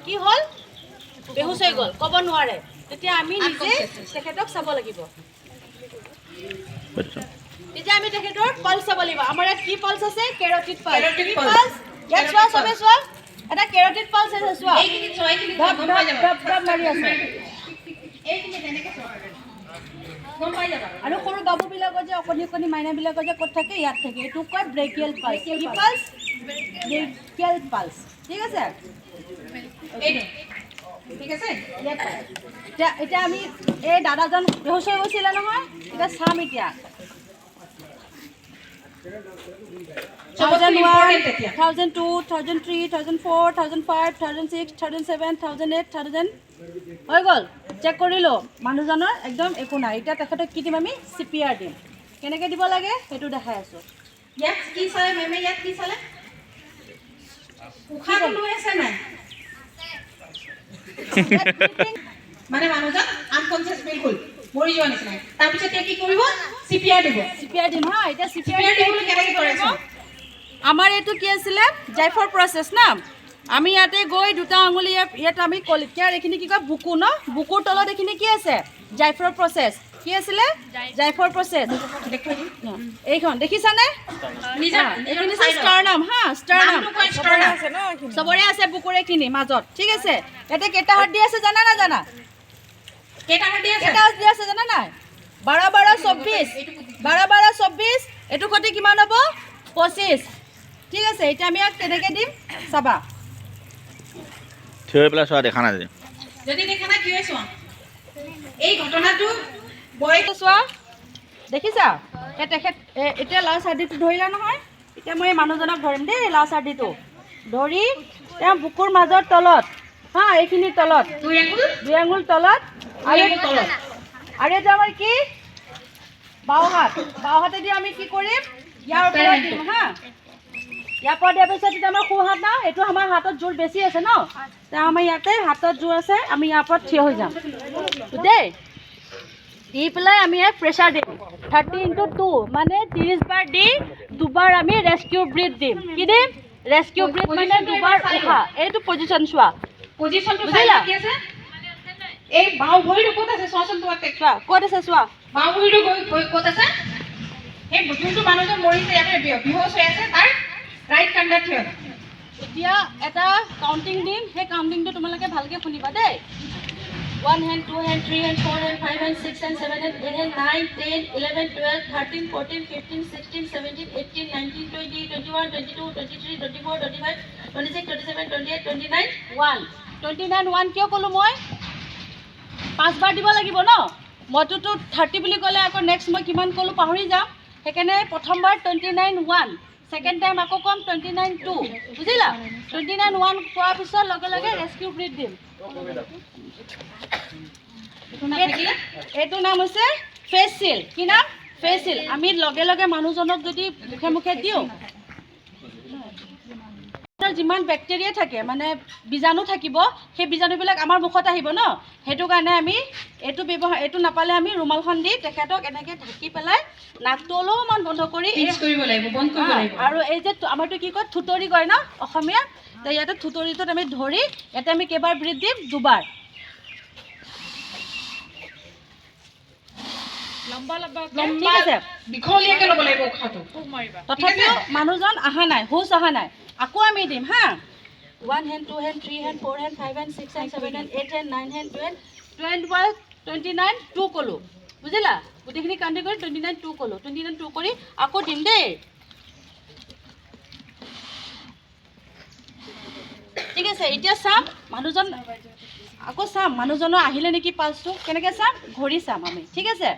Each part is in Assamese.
কি হ'ল বেহুচ হৈ গ'ল ক'ব নোৱাৰে তেতিয়া আমি নিজে তেখেতক চাব লাগিব তেতিয়া আমি তেখেতৰ পালছ চাব লাগিব আমাৰ ইয়াত কি পালছ আছে কেৰটিড পালছ ইয়াত চোৱা চবে চোৱা এটা কেৰটিড পালছ আছে চোৱা ধপ মাৰি আছে আৰু সৰু বাবুবিলাকৰ যে অকণি মাইনাবিলাকৰ যে ক'ত থাকে ইয়াত থাকে এইটো কয় ব্ৰেকিয়েল পালছ কি পালছ ব্ৰেকিয়েল পালছ ঠিক আছে ঠিক আছে এতিয়া আমি এই দাদাজন বেহুচ হৈ গৈছিলে নহয় এতিয়া চাম এতিয়া 1001, 1002, 1003, 1004, 1005, 1006, 1007, 1008, 1000 হৈ গ'ল চেক কৰিলোঁ মানুহজনৰ একদম একো নাই এতিয়া তেখেতক কি দিম আমি CPR দিম কেনেকৈ দিব লাগে সেইটো দেখাই আছোঁ ইয়াত কি চালে মেমে ইয়াত কি চালে উশাহ লৈ আছে নাই মানে মানুহজন আনকনচিয়াছ বিলকুল মৰি যোৱা নিচিনা তাৰপিছত এতিয়া কি কৰিব CPR দিব CPR দিম হা এতিয়া CPR দিবলৈ কেনেকৈ কৰে আমাৰ এইটো কি আছিলে জাইফৰ প্ৰচেছ না আমি ইয়াতে গৈ দুটা আঙুলি ইয়াত আমি কলিকিয়াৰ এইখিনি কি কয় বুকু ন বুকুৰ তলত এইখিনি কি আছে জাইফৰ প্ৰচেছ কি আছিলে জাইফৰ প্ৰচেছ এইখন দেখিছানে এইখিনি ষ্টাৰনাম হা ষ্টাৰনাম চবৰে আছে বুকুৰ এইখিনি মাজত ঠিক আছে ইয়াতে কেইটা হাড় দি আছে জানা না জানা কেইটা হাড় দি আছে জানা নাই 12 12 24 এইটো সতি কিমান হ'ব 25 ঠিক আছে এতিয়া আমি ইয়াক কেনেকৈ দিম চাবা থিয় পেলাই চোৱা দেখা নাই যদি দেখা নাই কিয় চোৱা এই ঘটনাটো বয়স চোৱা দেখিছা তেখেত এতিয়া লাষ্ট হাৰ্ডিটো ধৰিলা নহয় এতিয়া মই মানুহজনক ধৰিম দেই লাষ্ট হাৰ্ডিটো ধৰি তেওঁ বুকুৰ মাজৰ তলত হা এইখিনি তলত দুই আঙুল তলত আৰু এইটো আমাৰ কি বাওঁ হাতেদি আমি কি কৰিম ইয়াৰ ওপৰত দিম হা ইয়াৰ পৰা দিয়াৰ পিছত এতিয়া আমাৰ সোঁ হাত না এইটো আমাৰ হাতত জোৰ বেছি আছে ন তেওঁ আমাৰ ইয়াতে হাতত জোৰ আছে আমি ইয়াৰ ওপৰত থিয় হৈ যাম দেই দি পেলাই আমি ইয়াক প্ৰেছাৰ দিম 30 × 2 মানে 30 বাৰ দি দুবাৰ আমি ৰেস্কিউ ব্ৰিথ দিম কি দিম ৰেস্কিউ ব্ৰিথ মানে দুবাৰ উশাহ এইটো পজিশ্যন চোৱা পজিশ্যনটো চাইলা কি আছে এই বাও ভৰিটো ক'ত আছে চোৱাচোন তোমাক চোৱা ক'ত আছে চোৱা বাও ভৰিটো গৈ ক'ত আছে এই যোনটো মানুহজন মৰিছে ইয়াতে বিহোচ হৈ আছে তাৰ ৰাইট কাণ্ডাৰ থিয় এতিয়া এটা কাউণ্টিং দিম সেই কাউণ্টিংটো তোমালোকে ভালকৈ শুনিবা দেই 1 hand 2 hand 3 hand 4 hand 5 hand 6 hand 7 hand 8 hand 9 10 11 12 13 14 15 16 17 18 19 20 21 22 23 24 25 26 27 28 29 1 29 1 কিয় ক'লোঁ মই 5 বাৰ দিব লাগিব ন মইতো 30 বুলি ক'লে আকৌ নেক্সট মই কিমান ক'লোঁ পাহৰি যাম সেইকাৰণে প্ৰথমবাৰ 29 1 সেকেন্ড টাইম আকৌ কম 29 2 বুজিলা 29 1 কোৱাৰ পিছত লগে লগে ৰেস্কিউ ব্ৰিথ দিম এইটো নাম হৈছে ফেচ চিল কি নাম ফেচ চিল আমি লগে লগে মানুহজনক যদি মুখে মুখে দিওঁ যিমান বেক্টেৰিয়া থাকে মানে বীজাণু থাকিব সেই বীজাণুবিলাক আমাৰ মুখত আহিব ন সেইটো কাৰণে আমি এইটো নাপালে আমি ৰুমালখন দি তেখেতক এনেকৈ ঢাকি পেলাই নাকটো অলপমান বন্ধ কৰি আৰু এই যে আমাৰতো কি কয় থুতৰি কয় ন অসমীয়া তো ইয়াতে থুতৰিটোত আমি ধৰি ইয়াতে আমি কেইবাৰ ব্ৰিথ দিম দুবাৰ ঠিক আছে দীঘলীয়াকৈ ল'ব লাগিব উশাহটো তথাপিও মানুহজন অহা নাই হুচ অহা নাই আকৌ আমি দিম হা 1 hand 2 hand 3 hand 4 hand 5 hand 6 hand 7 hand 8 hand 9 hand 12 29 2 ক'লোঁ বুজিলা গোটেইখিনি কাউণ্টিং কৰি 29 2 ক'লোঁ 29 2 কৰি আকৌ দিম দেই ঠিক আছে এতিয়া চাম মানুহজন আকৌ চাম মানুহজনৰ আহিলে নেকি পালছটো কেনেকৈ চাম ঘড়ী চাম আমি ঠিক আছে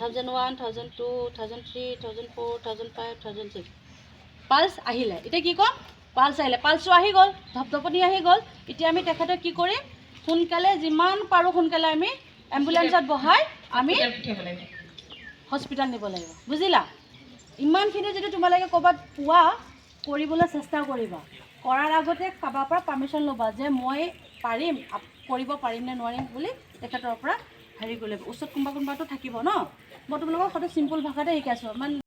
1001 1002 1003 1004 1005 1006 পালছ আহিলে এতিয়া কি ক'ম পালছ আহিলে পালছটো আহি গ'ল ধপধপনি আহি গ'ল এতিয়া আমি তেখেতক কি কৰিম সোনকালে যিমান পাৰোঁ সোনকালে আমি এম্বুলেঞ্চত বহাই আমি হস্পিটেল নিব লাগিব বুজিলা ইমানখিনি যদি তোমালোকে ক'ৰবাত পোৱা কৰিবলৈ চেষ্টা কৰিবা কৰাৰ আগতে কাৰোবাৰ পৰা পাৰ্মিশ্যন ল'বা যে মই পাৰিম কৰিব পাৰিম নে নোৱাৰিম বুলি তেখেতৰ পৰা হেৰি কৰি ল'ব ওচৰত কোনোবাটো থাকিব ন মই তোমালোকক সদায় চিম্পুল ভাষাতে শিকাইছোঁ ইমান